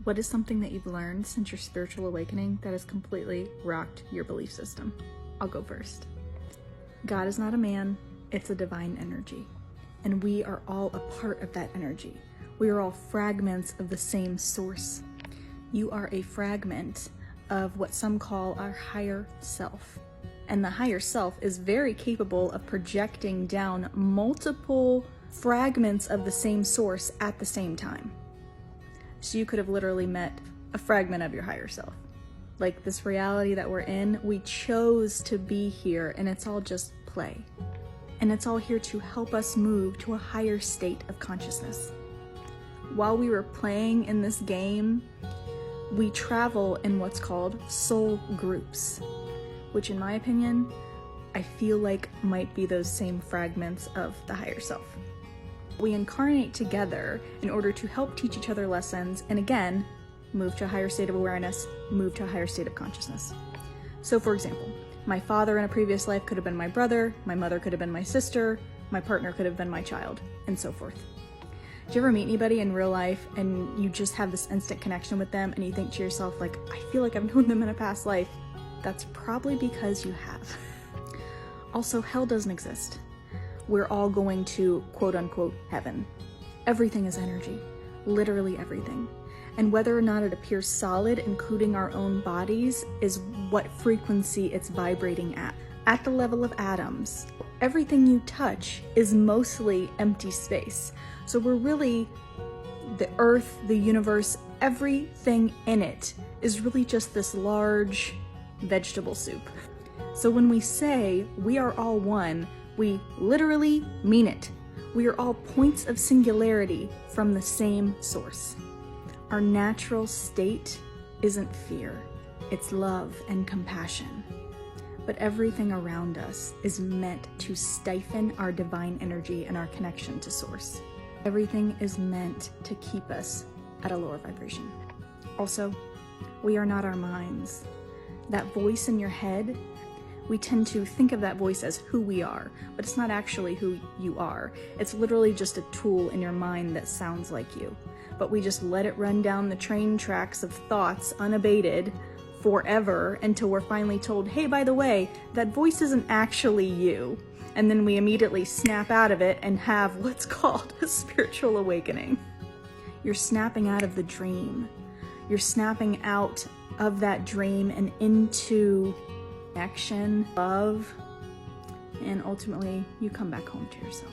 What is something that you've learned since your spiritual awakening that has completely rocked your belief system? I'll go first. God is not a man, it's a divine energy. And we are all a part of that energy. We are all fragments of the same source. You are a fragment of what some call our higher self. And the higher self is very capable of projecting down multiple fragments of the same source at the same time. So you could have literally met a fragment of your higher self. Like this reality that we're in, we chose to be here, and it's all just play. And it's all here to help us move to a higher state of consciousness. While we were playing in this game, we travel in what's called soul groups, which in my opinion, I feel like might be those same fragments of the higher self. We incarnate together in order to help teach each other lessons and again, move to a higher state of awareness, move to a higher state of consciousness. So for example, my father in a previous life could have been my brother, my mother could have been my sister, my partner could have been my child, and so forth. Do you ever meet anybody in real life and you just have this instant connection with them and you think to yourself like, I feel like I've known them in a past life? That's probably because you have. Also, hell doesn't exist. We're all going to quote unquote heaven. Everything is energy, literally everything. And whether or not it appears solid, including our own bodies, is what frequency it's vibrating at. At the level of atoms, everything you touch is mostly empty space. So we're really, the earth, the universe, everything in it is really just this large vegetable soup. So when we say we are all one, we literally mean it. We are all points of singularity from the same source. Our natural state isn't fear, it's love and compassion. But everything around us is meant to stifle our divine energy and our connection to source. Everything is meant to keep us at a lower vibration. Also, we are not our minds. That voice in your head, we tend to think of that voice as who we are, but it's not actually who you are. It's literally just a tool in your mind that sounds like you. But we just let it run down the train tracks of thoughts unabated forever until we're finally told, hey, by the way, that voice isn't actually you. And then we immediately snap out of it and have what's called a spiritual awakening. You're snapping out of the dream. You're snapping out of that dream and into connection, love, and ultimately you come back home to yourself.